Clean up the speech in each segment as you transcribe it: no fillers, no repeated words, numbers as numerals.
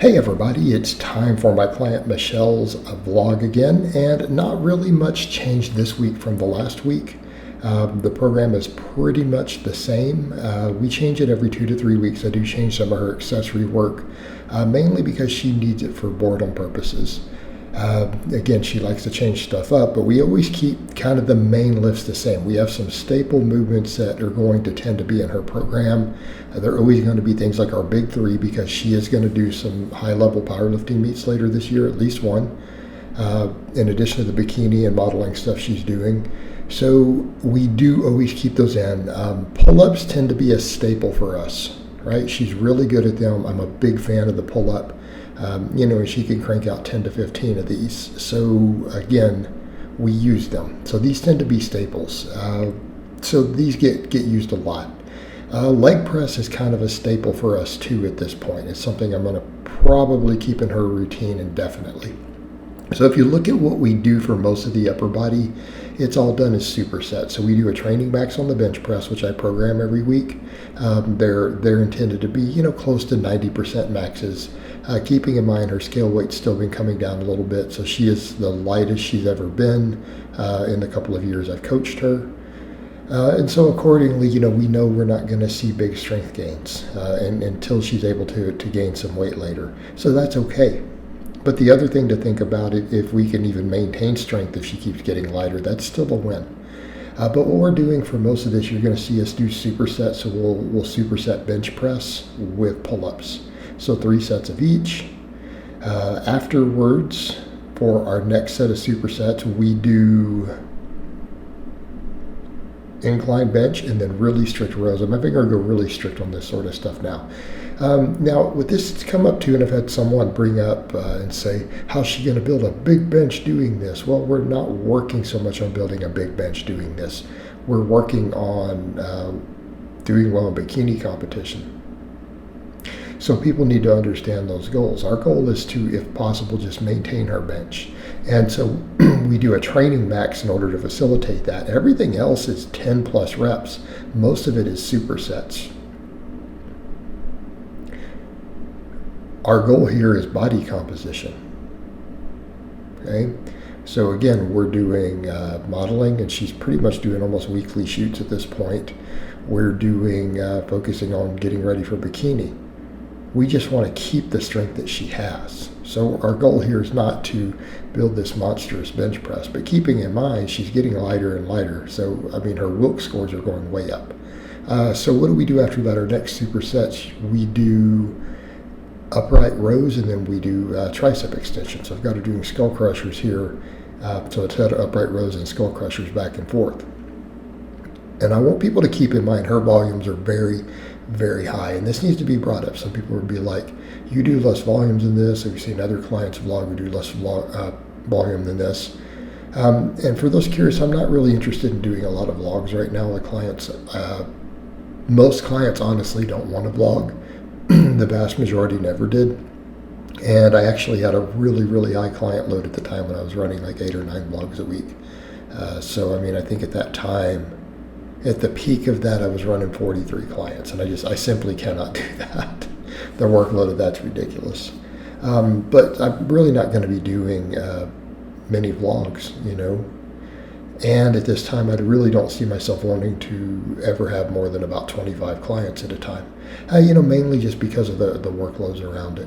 Hey everybody, it's time for my client Michelle's vlog again, and not really much changed this week from the last week. The program is pretty much the same. We change it every 2 to 3 weeks. I do change some of her accessory work, mainly because she needs it for boredom purposes. Again, she likes to change stuff up, but we always keep kind of the main lifts the same. We have some staple movements that are going to tend to be in her program. They're always going to be things like our big three, because she is going to do some high-level powerlifting meets later this year, at least one, in addition to the bikini and modeling stuff she's doing. So we do always keep those in. Pull-ups tend to be a staple for us, right? She's really good at them. I'm a big fan of the pull-up. She can crank out 10 to 15 of these. So again, we use them. So these tend to be staples. So these get used a lot. Leg press is kind of a staple for us too at this point. It's something I'm going to probably keep in her routine indefinitely. So if you look at what we do for most of the upper body, it's all done as supersets. So we do a training max on the bench press, which I program every week. They're intended to be, close to 90% maxes. Keeping in mind her scale weight's still been coming down a little bit, so she is the lightest she's ever been in the couple of years I've coached her. And so accordingly, we know we're not going to see big strength gains until she's able to gain some weight later. So that's okay. But the other thing to think about, if we can even maintain strength if she keeps getting lighter, that's still a win. But what we're doing for most of this, you're going to see us do supersets. So we'll superset bench press with pull-ups. So 3 sets of each. Afterwards, for our next set of supersets, we do incline bench and then really strict rows. I'm going to go really strict on this sort of stuff now. Now, with this, it's come up to, and I've had someone bring up and say, how's she going to build a big bench doing this? Well, we're not working so much on building a big bench doing this. We're working on doing well in bikini competition. So people need to understand those goals. Our goal is to, if possible, just maintain her bench. And so we do a training max in order to facilitate that. Everything else is 10 plus reps. Most of it is supersets. Our goal here is body composition. Okay? So again, we're doing modeling, and she's pretty much doing almost weekly shoots at this point. We're doing focusing on getting ready for bikini. We just want to keep the strength that she has. So our goal here is not to build this monstrous bench press, but keeping in mind she's getting lighter and lighter. So, her Wilks scores are going way up. So what do we do after that? Our next supersets, we do upright rows, and then we do tricep extensions. So I've got her doing skull crushers here. So it's had upright rows and skull crushers back and forth. And I want people to keep in mind her volumes are very, very high, and this needs to be brought up. Some people would be like, you do less volumes than this. I've seen other clients vlog who do less volume than this. And for those curious, I'm not really interested in doing a lot of vlogs right now. Most clients honestly don't want to vlog. The vast majority never did. And I actually had a really, really high client load at the time when I was running like 8 or 9 vlogs a week. I think at that time, at the peak of that, I was running 43 clients, and I simply cannot do that. The workload of that's ridiculous. But I'm really not going to be doing many vlogs, And at this time, I really don't see myself wanting to ever have more than about 25 clients at a time. Mainly just because of the workloads around it.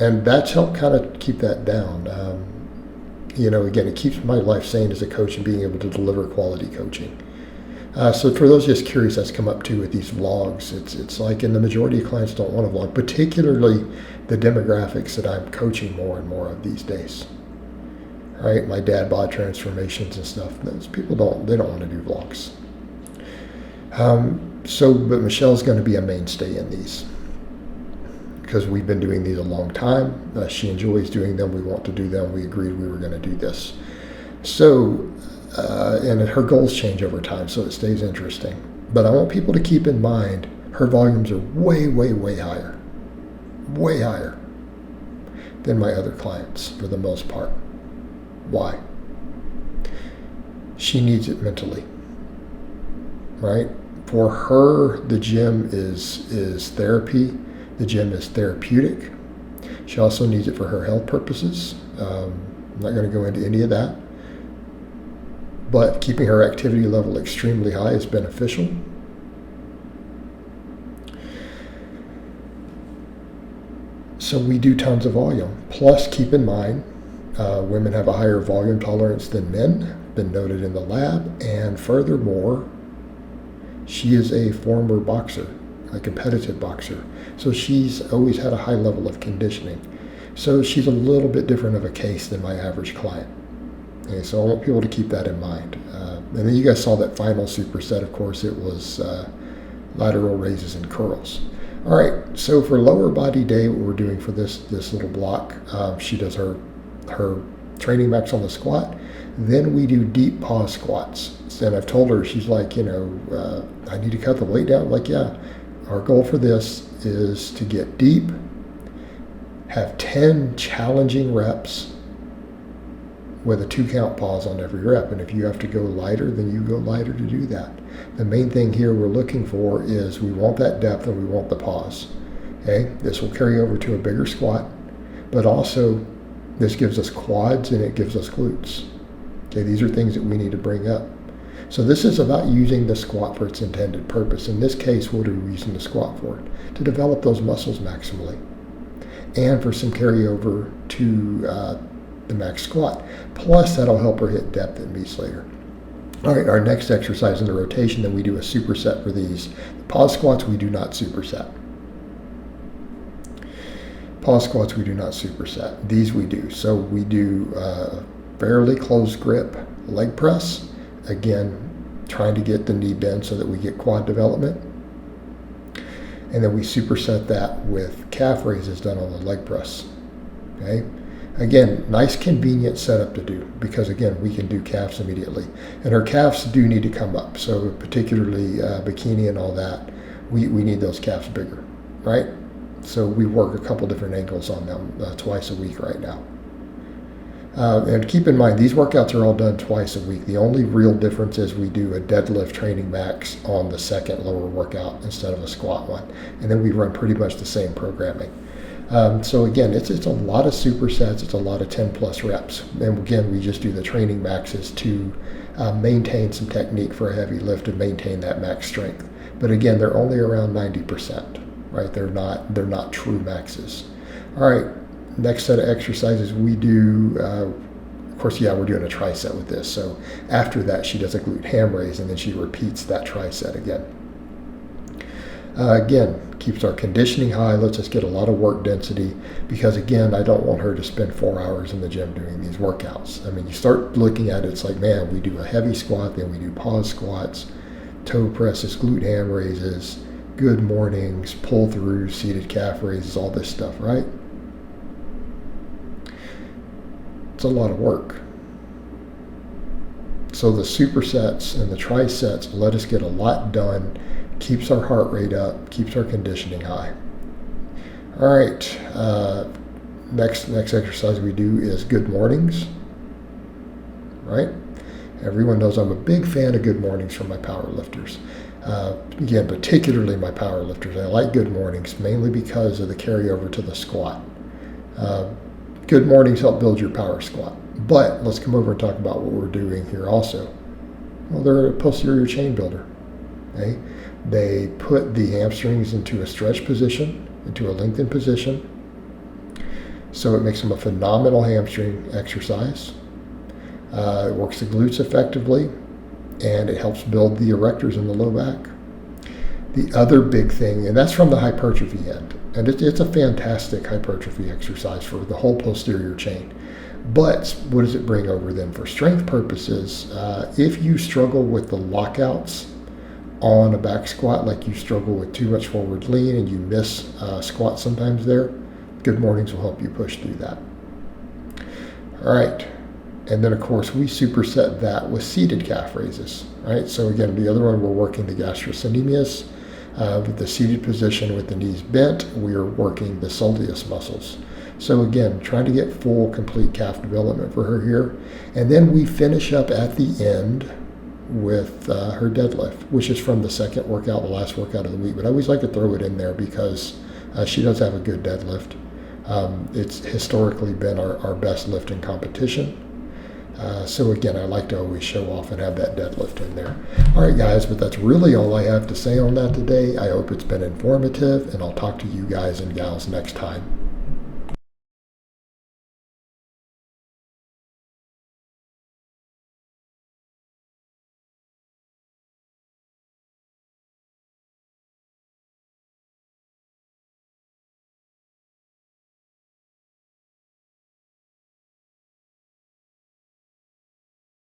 And that's helped kind of keep that down. Again, it keeps my life sane as a coach and being able to deliver quality coaching. So for those just curious, that's come up too with these vlogs. It's like, and the majority of clients don't want to vlog, particularly the demographics that I'm coaching more and more of these days. Right, my dad bod transformations and stuff. Those people don't want to do vlogs. But Michelle's going to be a mainstay in these because we've been doing these a long time. She enjoys doing them. We want to do them. We agreed we were going to do this. So. And her goals change over time, so it stays interesting. But I want people to keep in mind her volumes are way, way, way higher than my other clients for the most part. Why? She needs it mentally, right? For her, the gym is therapy. The gym is therapeutic. She also needs it for her health purposes. I'm not going to go into any of that. But keeping her activity level extremely high is beneficial. So we do tons of volume. Plus, keep in mind, women have a higher volume tolerance than men, been noted in the lab. And furthermore, she is a former boxer, a competitive boxer. So she's always had a high level of conditioning. So she's a little bit different of a case than my average client. Okay, so I want people to keep that in mind. And then you guys saw that final superset, of course, it was lateral raises and curls. All right, so for lower body day, what we're doing for this little block, she does her training max on the squat. Then we do deep pause squats. And I've told her, she's like, I need to cut the weight down. Like, yeah, our goal for this is to get deep, have 10 challenging reps with a 2 count pause on every rep. And if you have to go lighter, then you go lighter to do that. The main thing here we're looking for is we want that depth and we want the pause. Okay, this will carry over to a bigger squat, but also this gives us quads and it gives us glutes. Okay, these are things that we need to bring up. So this is about using the squat for its intended purpose. In this case, what are we using the squat for? To develop those muscles maximally and for some carryover to the max squat. Plus, that'll help her hit depth at meets later. All right, our next exercise in the rotation, then we do a superset for these. The pause squats, we do not superset. Pause squats, we do not superset. These we do. So we do fairly close grip leg press. Again, trying to get the knee bend so that we get quad development. And then we superset that with calf raises done on the leg press. Okay. Again, nice convenient setup to do because, again, we can do calves immediately. And her calves do need to come up. So particularly bikini and all that, we need those calves bigger, right? So we work a couple different angles on them twice a week right now. And keep in mind, these workouts are all done twice a week. The only real difference is we do a deadlift training max on the second lower workout instead of a squat one. And then we run pretty much the same programming. So again, it's a lot of supersets. It's a lot of 10 plus reps. And again, we just do the training maxes to maintain some technique for a heavy lift and maintain that max strength. But again, they're only around 90%, right? They're not true maxes. All right, next set of exercises we do, of course, yeah, we're doing a tricep with this. So after that, she does a glute ham raise and then she repeats that tricep again. Again, keeps our conditioning high, lets us get a lot of work density because, again, I don't want her to spend 4 hours in the gym doing these workouts. I mean, you start looking at it, it's like, man, we do a heavy squat, then we do pause squats, toe presses, glute ham raises, good mornings, pull through, seated calf raises, all this stuff, right? It's a lot of work. So the supersets and the trisets let us get a lot done, keeps our heart rate up, keeps our conditioning high. All right, next exercise we do is good mornings, right? Everyone knows I'm a big fan of good mornings for my power lifters. Again, particularly my power lifters. I like good mornings mainly because of the carryover to the squat. Good mornings help build your power squat. But let's come over and talk about what we're doing here also. Well, they're a posterior chain builder. Okay? They put the hamstrings into a stretch position, into a lengthened position. So it makes them a phenomenal hamstring exercise. It works the glutes effectively, and it helps build the erectors in the low back. The other big thing, and that's from the hypertrophy end, and it's a fantastic hypertrophy exercise for the whole posterior chain. But what does it bring over then for strength purposes? If you struggle with the lockouts on a back squat, like you struggle with too much forward lean and you miss squat sometimes there, good mornings will help you push through that. All right. And then, of course, we superset that with seated calf raises, right? So again, the other one, we're working the gastrocnemius. With the seated position with the knees bent, we are working the soleus muscles. So again, trying to get full, complete calf development for her here. And then we finish up at the end with her deadlift, which is from the second workout, the last workout of the week. But I always like to throw it in there because she does have a good deadlift. It's historically been our best lifting competition. So again, I like to always show off and have that deadlift in there. All right, guys, but that's really all I have to say on that today. I hope it's been informative, and I'll talk to you guys and gals next time.